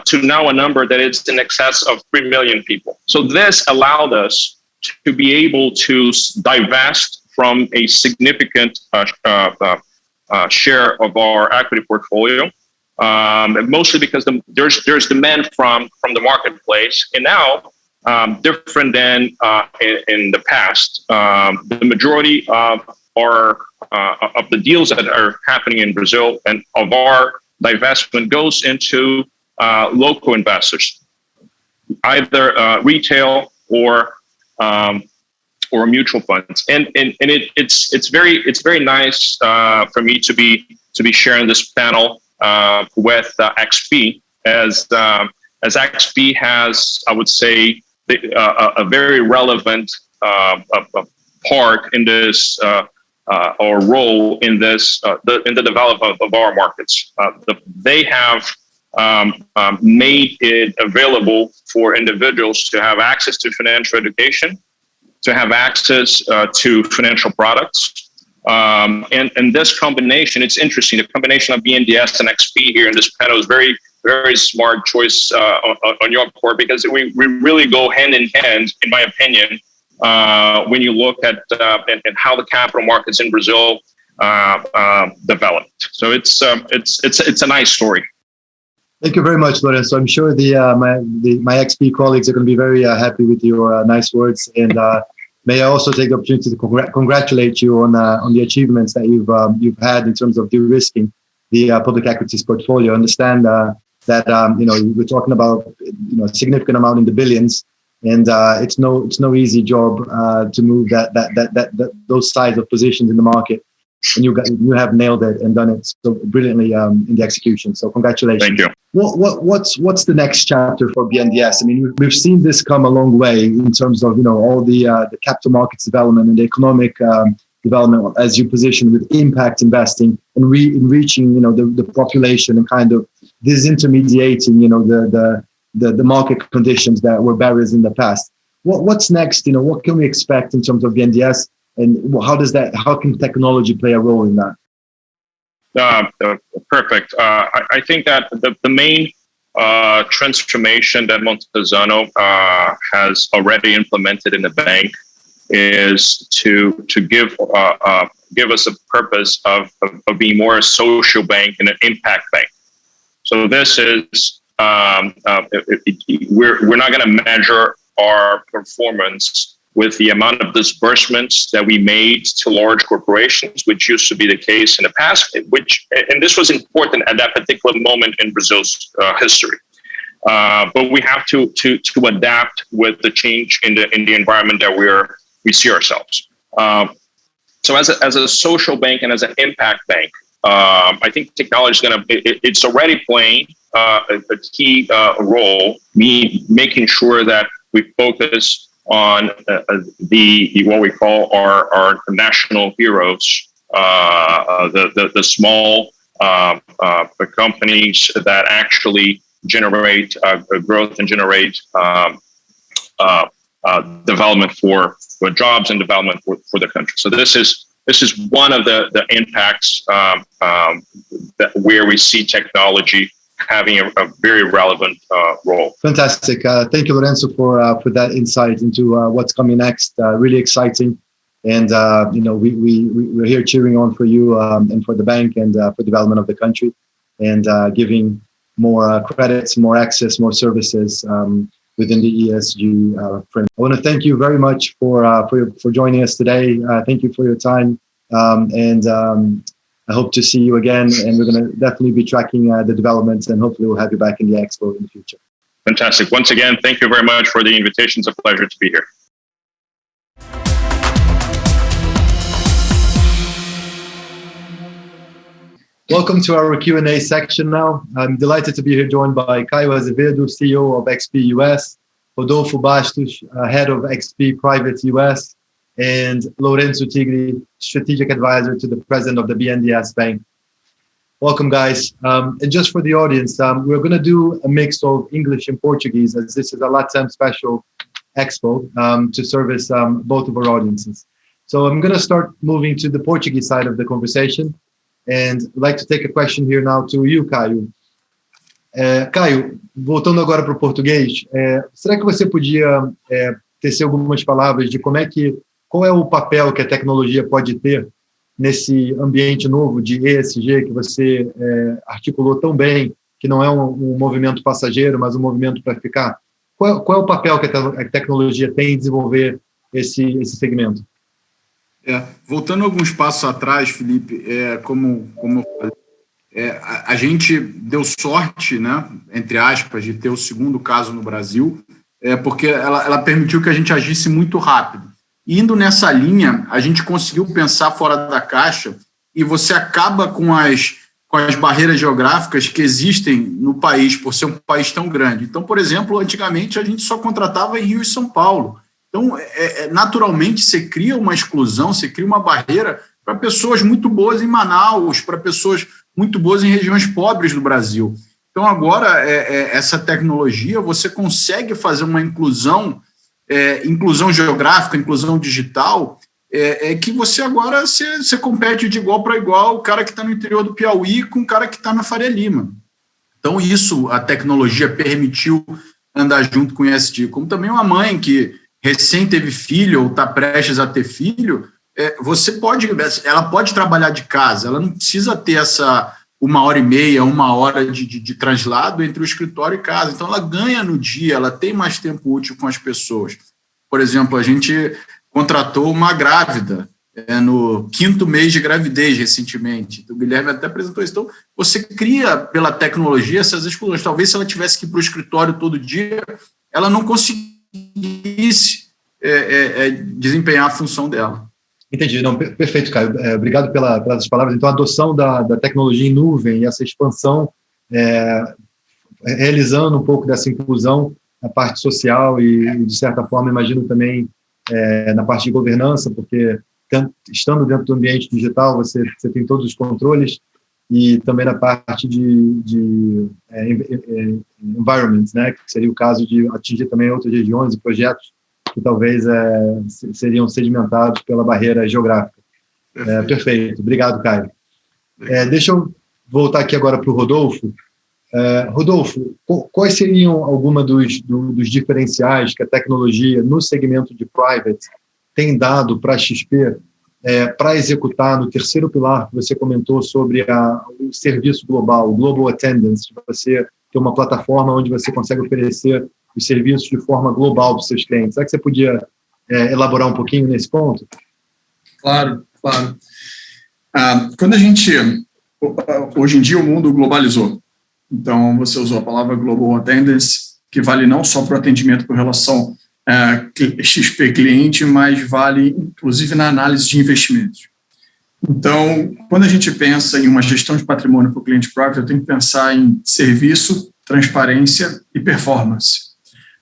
to now a number that is in excess of 3 million people. So this allowed us to be able to divest from a significant share of our equity portfolio, mostly because there's demand from the marketplace. And now, different than in the past, the majority of the deals that are happening in Brazil and of our divestment goes into local investors, either retail or mutual funds, and it's very nice for me to be sharing this panel with XP as XP has, I would say, a very relevant part in this or role in this in the development of our markets. They have made it available for individuals to have access to financial education, to have access to financial products. And this combination, it's interesting, the combination of BNDES and XP here in this panel is very, very smart choice on your part, because we really go hand in hand, in my opinion, when you look at and how the capital markets in Brazil developed. So it's a nice story. Thank you very much, Lorenzo. I'm sure my XP colleagues are going to be very happy with your nice words. And may I also take the opportunity to congratulate you on the achievements that you've had in terms of de-risking the public equities portfolio. I understand that we're talking about a significant amount in the billions, and it's no easy job to move those size of positions in the market. And you have nailed it and done it so brilliantly in the execution. So congratulations. Thank you. What's the next chapter for BNDES? I mean, we've seen this come a long way in terms of all the capital markets development and the economic development as you position with impact investing and reaching the population and kind of disintermediating the market conditions that were barriers in the past. What's next? What can we expect in terms of BNDES? And how can technology play a role in that? Perfect. I think that the main transformation that Montezano has already implemented in the bank is to give us a purpose of being more a social bank and an impact bank. So this is we're not going to measure our performance with the amount of disbursements that we made to large corporations, which used to be the case in the past, and this was important at that particular moment in Brazil's history. But we have to adapt with the change in the environment that we see ourselves. So as a social bank and as an impact bank, I think technology is it's already playing a key role, making sure that we focus on what we call our national heroes, the small companies that actually generate growth and generate development for jobs and development for the country. So this is one of the impacts where we see technology having a very relevant role. Fantastic. Thank you, Lorenzo, for that insight into what's coming next. Really exciting. And, we're here cheering on for you and for the bank and for development of the country and giving more credits, more access, more services within the ESG frame. I want to thank you very much for joining us today. Thank you for your time. I hope to see you again, and we're going to definitely be tracking the developments, and hopefully we'll have you back in the Expo in the future. Fantastic. Once again, thank you very much for the invitation. It's a pleasure to be here. Welcome to our Q&A section now. I'm delighted to be here joined by Caio Azevedo, CEO of XP US, Rodolfo Bastos, Head of XP Private US, and Lorenzo Tigri, Strategic Advisor to the President of the BNDES Bank. Welcome, guys. And just for the audience, we're going to do a mix of English and Portuguese, as this is a LATAM special Expo to service both of our audiences. So I'm going to start moving to the Portuguese side of the conversation, and I'd like to take a question here now to you, Caio. Caio, voltando agora para o português, será que você podia tecer algumas palavras de qual é o papel que a tecnologia pode ter nesse ambiente novo de ESG que você articulou tão bem, que não é um movimento passageiro, mas um movimento para ficar? Qual é o papel que a tecnologia tem em desenvolver esse segmento? Voltando alguns passos atrás, Felipe, como eu falei, a gente deu sorte, né, entre aspas, de ter o segundo caso no Brasil, porque ela permitiu que a gente agisse muito rápido. E indo nessa linha, a gente conseguiu pensar fora da caixa e você acaba com as barreiras geográficas que existem no país, por ser um país tão grande. Então, por exemplo, antigamente a gente só contratava em Rio e São Paulo. Então, naturalmente, você cria uma exclusão, você cria uma barreira para pessoas muito boas em Manaus, para pessoas muito boas em regiões pobres do Brasil. Então, agora, essa tecnologia, você consegue fazer uma inclusão geográfica, inclusão digital, que você agora você compete de igual para igual, o cara que está no interior do Piauí com o cara que está na Faria Lima. Então, isso a tecnologia permitiu andar junto com o ESG. Como também uma mãe que recém teve filho ou está prestes a ter filho, ela pode trabalhar de casa, ela não precisa ter essa 1h30, 1 hora de translado entre o escritório e casa. Então, ela ganha no dia, ela tem mais tempo útil com as pessoas. Por exemplo, a gente contratou uma grávida no 5º mês de gravidez recentemente. O Guilherme até apresentou isso. Então, você cria, pela tecnologia, essas exclusões. Talvez, se ela tivesse que ir para o escritório todo dia, ela não conseguisse desempenhar a função dela. Entendi. Não, perfeito, Caio. Obrigado pelas palavras. Então, a adoção da tecnologia em nuvem e essa expansão, realizando um pouco dessa inclusão na parte social e, de certa forma, imagino também na parte de governança, porque estando dentro do ambiente digital, você tem todos os controles, e também na parte de environment, né, que seria o caso de atingir também outras regiões e projetos que talvez seriam sedimentados pela barreira geográfica. Perfeito. Obrigado, Caio. Deixa eu voltar aqui agora para o Rodolfo. Rodolfo, quais seriam alguns dos diferenciais que a tecnologia no segmento de private tem dado para a XP para executar no terceiro pilar que você comentou sobre o serviço global, o Global Attendance, de você ter uma plataforma onde você consegue oferecer os serviços de forma global para os seus clientes? Será que você podia elaborar um pouquinho nesse ponto? Claro. Quando hoje em dia o mundo globalizou, então você usou a palavra Global Attendance, que vale não só para o atendimento com relação XP cliente, mas vale inclusive na análise de investimentos. Então, quando a gente pensa em uma gestão de patrimônio para o cliente private, eu tenho que pensar em serviço, transparência e performance.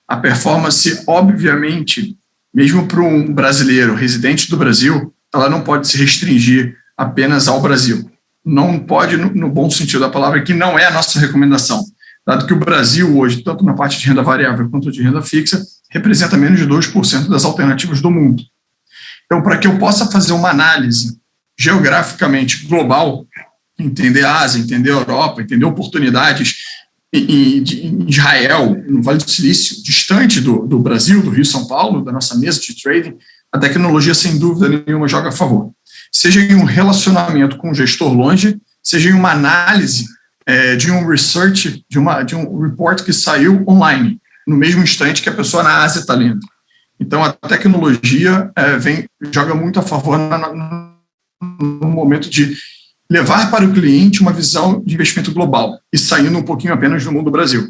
A performance, obviamente, mesmo para um brasileiro residente do Brasil, ela não pode se restringir apenas ao Brasil. Não pode, no bom sentido da palavra, que não é a nossa recomendação, dado que o Brasil hoje, tanto na parte de renda variável quanto de renda fixa, representa menos de 2% das alternativas do mundo. Então, para que eu possa fazer uma análise geograficamente global, entender a Ásia, entender a Europa, entender oportunidades em Israel, no Vale do Silício, distante do Brasil, do Rio e São Paulo, da nossa mesa de trading, a tecnologia, sem dúvida nenhuma, joga a favor. Seja em um relacionamento com o gestor longe, seja em uma análise de um research, de um report que saiu online, no mesmo instante que a pessoa na Ásia está lendo. Então, a tecnologia joga muito a favor no momento de levar para o cliente uma visão de investimento global e saindo um pouquinho apenas do mundo do Brasil.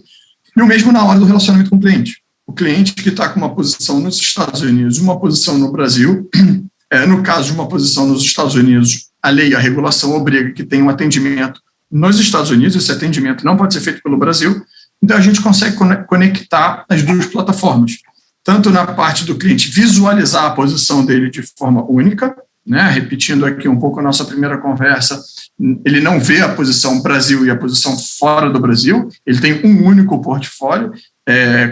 E o mesmo na hora do relacionamento com o cliente. O cliente que está com uma posição nos Estados Unidos e uma posição no Brasil, no caso de uma posição nos Estados Unidos, a lei, a regulação obriga que tenha um atendimento nos Estados Unidos, esse atendimento não pode ser feito pelo Brasil, então a gente consegue conectar as duas plataformas. tanto na parte do cliente visualizar a posição dele de forma única, né? Repetindo aqui um pouco a nossa primeira conversa, ele não vê a posição Brasil e a posição fora do Brasil, ele tem um único portfólio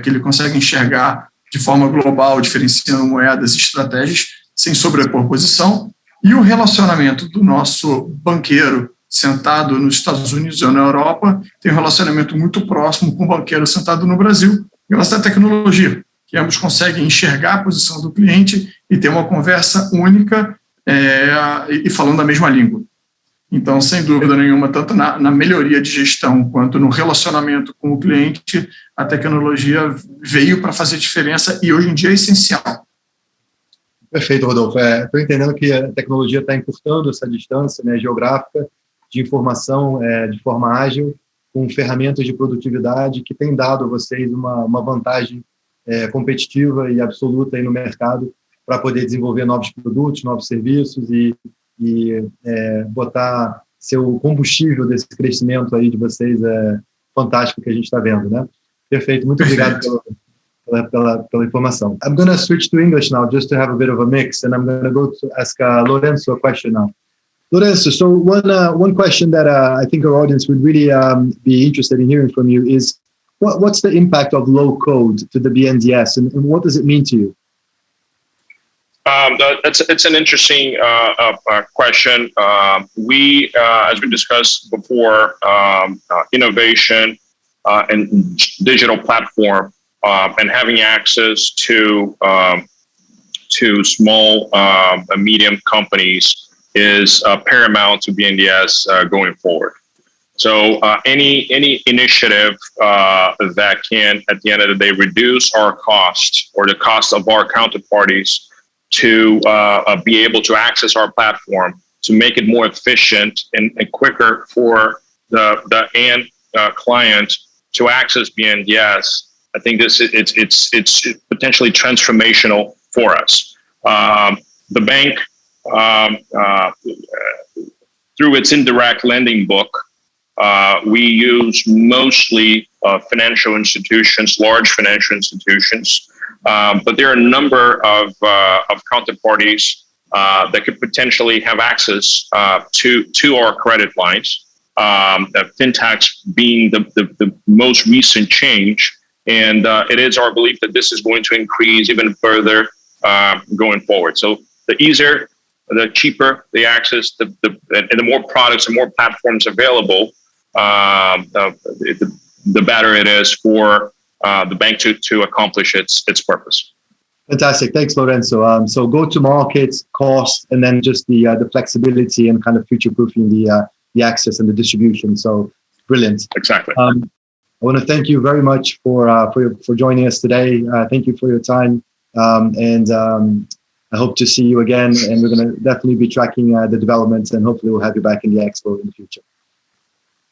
que ele consegue enxergar de forma global, diferenciando moedas e estratégias, sem sobrepor posição, e o relacionamento do nosso banqueiro sentado nos Estados Unidos ou na Europa tem um relacionamento muito próximo com o banqueiro sentado no Brasil, em relação à tecnologia, que ambos conseguem enxergar a posição do cliente e ter uma conversa única e falando a mesma língua. Então, sem dúvida nenhuma, tanto na melhoria de gestão quanto no relacionamento com o cliente, a tecnologia veio para fazer diferença e hoje em dia é essencial. Perfeito, Rodolfo. Estou entendendo que a tecnologia está encurtando essa distância, né, geográfica de informação de forma ágil, com ferramentas de produtividade que têm dado a vocês uma vantagem competitiva e absoluta aí no mercado para poder desenvolver novos produtos, novos serviços e botar seu combustível desse crescimento aí de vocês fantástico que a gente está vendo, né? Perfeito, muito obrigado pela informação. I'm going to switch to English now just to have a bit of a mix, and I'm going to go to ask Lorenzo a question now. Lorenzo, so one question that I think our audience would really be interested in hearing from you is what's the impact of low code to the BNDES, and what does it mean to you? It's an interesting question. We, as we discussed before, innovation and digital platform and having access to small and medium companies is paramount to BNDES going forward. So any initiative that can, at the end of the day, reduce our cost or the cost of our counterparties to be able to access our platform, to make it more efficient and quicker for the end client to access BNDES, I think it's potentially transformational for us. The bank, through its indirect lending book, we use mostly financial institutions, large financial institutions. But there are a number of counterparties that could potentially have access to our credit lines. Fintechs being the most recent change, and it is our belief that this is going to increase even further going forward. So the easier, the cheaper the access, and the more products and more platforms available, the better it is for the bank to accomplish its purpose. Fantastic. Thanks, Lorenzo. So go to market, cost, and then just the flexibility and kind of future-proofing the access and the distribution. So brilliant. Exactly. I want to thank you very much for joining us today. Thank you for your time. And I hope to see you again. And we're going to definitely be tracking the developments, and hopefully we'll have you back in the Expo in the future.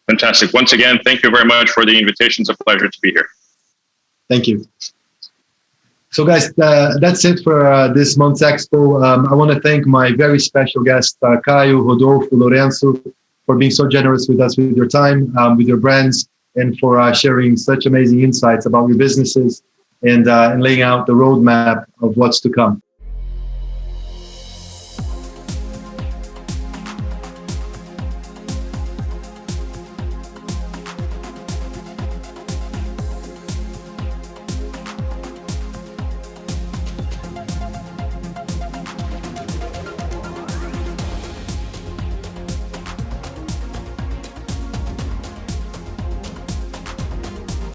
Fantastic. Once again, thank you very much for the invitation. It's a pleasure to be here. Thank you. So guys, that's it for this month's Expo. I want to thank my very special guests, Caio, Rodolfo, Lorenzo, for being so generous with us with your time, with your brands, and for sharing such amazing insights about your businesses and laying out the roadmap of what's to come.